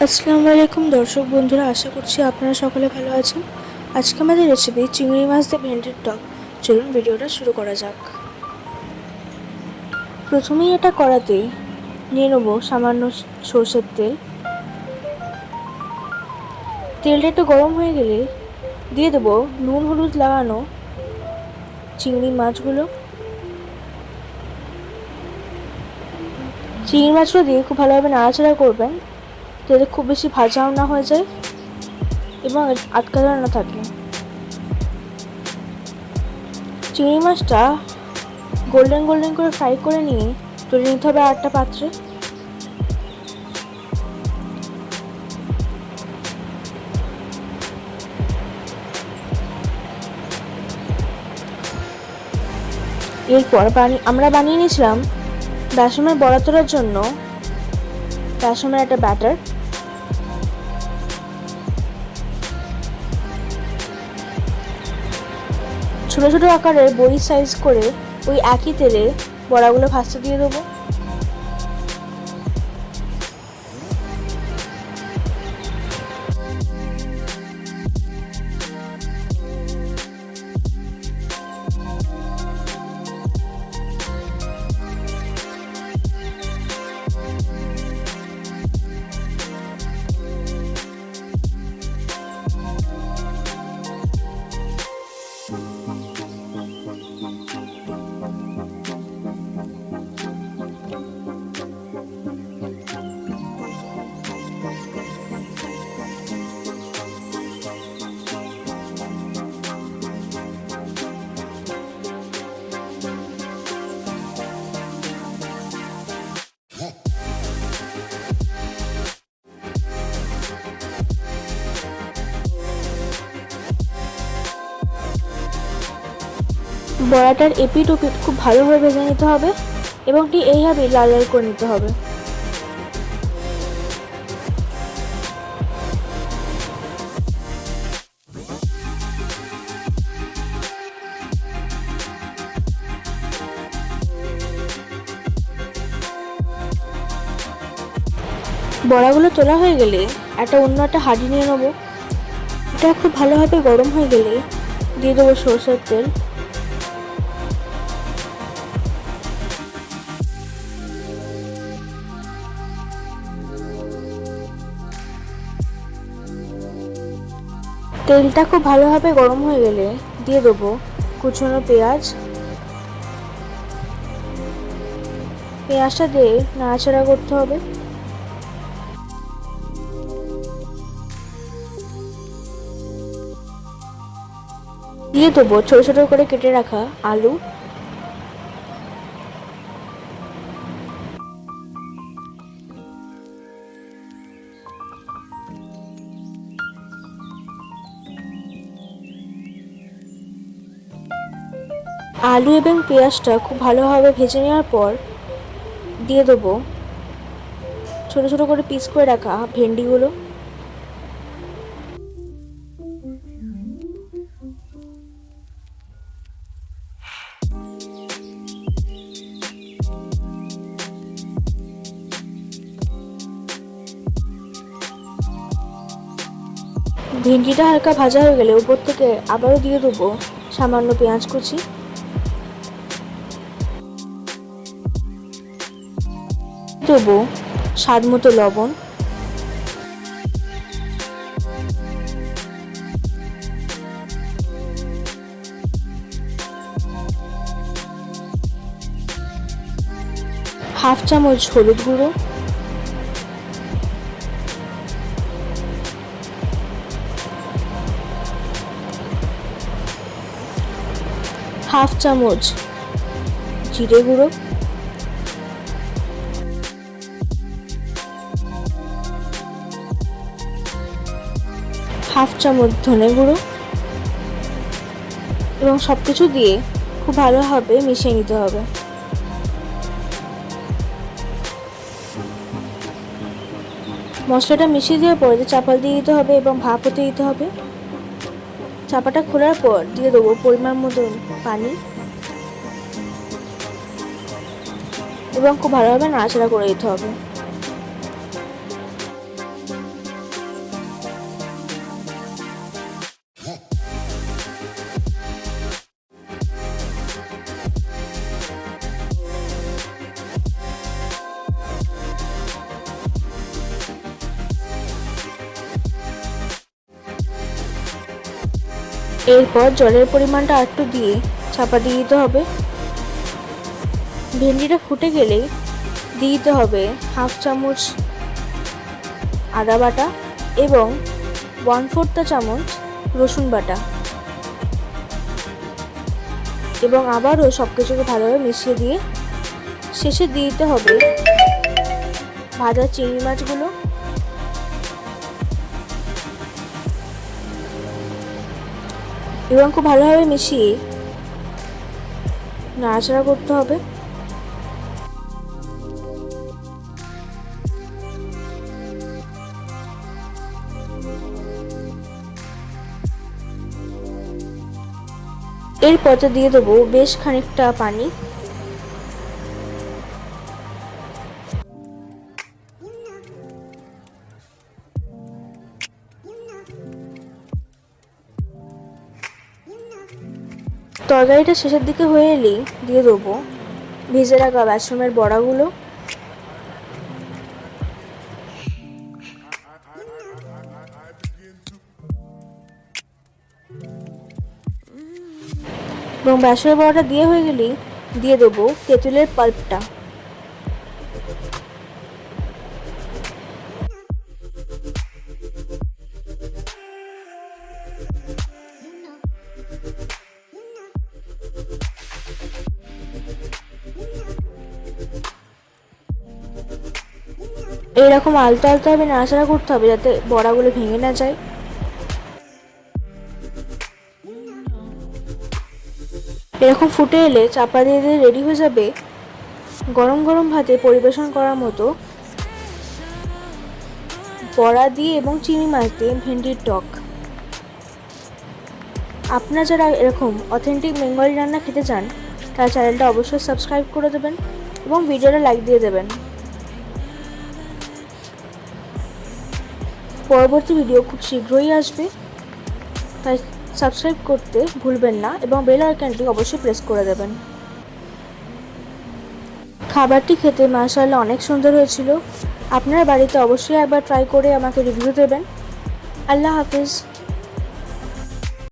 আসসালামু আলাইকুম দর্শক বন্ধুরা, আশা করছি আপনারা সকলে ভালো আছেন। আজকে আমাদের রেসিপি চিংড়ি মাছ দিয়ে ভেন্ডির টক। চলুন ভিডিওটা শুরু করা যাক। প্রথমেই এটা কড়াতে নিয়ে নেব সামান্য সরষের তেল। তেলটা একটু গরম হয়ে গেলে দিয়ে দেবো নুন হলুদ লাগানো চিংড়ি মাছগুলো। চিংড়ি মাছগুলো দিয়ে খুব ভালোভাবে নাড়াচাড়া করবেন যাতে খুব বেশি ভাজাও না হয়ে যায় এবং আটকানো না থাকে। চিংড়ি মাছটা গোল্ডেন করে ফ্রাই করে নিয়ে তুলে নিতে হবে আরেকটা পাত্রে। এরপর আমরা বানিয়ে নিয়েছিলাম বেসনের বড়া তোলার জন্য বেসনের একটা ব্যাটার। ছোট ছোট আকারের বড়ি সাইজ করে ওই একই তেলে বড়াগুলো ভাজতে দিয়ে দেবো। বড়াটার এপিট ওপিট খুব ভালোভাবে ভেজে নিতে হবে এবং ঠিক এইভাবে লাল লাল করে নিতে হবে। বড়াগুলো তোলা হয়ে গেলে অন্য একটা হাঁড়ি নিয়ে নেবো। এটা খুব ভালোভাবে গরম হয়ে গেলে দিয়ে দেবো সরষের তেল। তেলটা খুব ভালোভাবে গরম হয়ে গেলে দিয়ে দেবো কুচনো পেঁয়াজ। পেঁয়াজটা দিয়ে নাড়াচাড়া করতে হবে। দিয়ে দেবো ছোট ছোট করে কেটে রাখা আলু। আলু এবং পেঁয়াজটা খুব ভালোভাবে ভেজে নেওয়ার পর দিয়ে দেবো ছোট ছোট করে পিস করে রাখা ভেন্ডিগুলো। ভেন্ডিটা হালকা ভাজা হয়ে গেলে উপর থেকে আবারও দিয়ে দেবো সামান্য পেঁয়াজ কুচি। দেবো স্বাদ মতো লবণ। হাফ চামচ হলুদ গুঁড়ো, হাফ চামচ জিরে গুঁড়ো, হাফ চামচ ধনে গুঁড়ো এবং সবকিছু দিয়ে খুব ভালোভাবে মিশিয়ে নিতে হবে। মশলাটা মিশিয়ে দেওয়ার পরে চাপা দিয়ে দিতে হবে এবং ভাপ হতে দিতে হবে। চাপাটা খোলার পর দিয়ে দেবো পরিমাণ মতো পানি এবং খুব ভালোভাবে নাড়াচাড়া করে দিতে হবে। এরপর জলের পরিমাণটা একটু দিয়ে চাপা দিয়ে দিতে হবে। ভেন্ডিটা ফুটে গেলেই দিয়ে দিতে হবে 1/2 চামচ আদা বাটা এবং 1/4 চামচ রসুন বাটা, এবং আবারও সব কিছুকে ভালোভাবে মিশিয়ে দিয়ে শেষে দিয়ে দিতে হবে ভাজা চিংড়ি মাছগুলো। এবং খুব ভালোভাবে মিশিয়ে নাড়াচাড়া করতে হবে। এরপর দিয়ে দেবো বেশ খানিকটা পানি। তরকারিটা শেষের দিকে হয়ে এলেই দিয়ে দেবো ভেজে রাখা বেসনের বড়াগুলো। এবং বেসনের বড়াটা দিয়ে হয়ে গেলেই দিয়ে দেবো তেঁতুলের পাল্পটা। এইরকম আলতো আলতো ভাবে নাড়াচাড়া করতে হবে যাতে বড়াগুলো ভেঙে না যায়। এরকম ফুটে এলে চাপা দিয়ে দিয়ে রেডি হয়ে যাবে গরম গরম ভাতে পরিবেশন করার মতো বড়া দিয়ে এবং চিংড়ি মাছ দিয়ে ভেন্ডির টক। আপনারা যারা এরকম অথেন্টিক বেঙ্গলি রান্না খেতে চান তারা চ্যানেলটা অবশ্যই সাবস্ক্রাইব করে দেবেন এবং ভিডিওটা লাইক দিয়ে দেবেন। পরবর্তী ভিডিও খুব শীঘ্রই আসবে, তাই সাবস্ক্রাইব করতে ভুলবেন না এবং বেল আইকনটি অবশ্যই প্রেস করে দেবেন। খাবারটি খেতে মাশাআল্লাহ অনেক সুন্দর হয়েছিল। আপনারা বাড়িতে অবশ্যই একবার ট্রাই করে আমাকে রিভিউ দেবেন। আল্লাহ হাফিজ।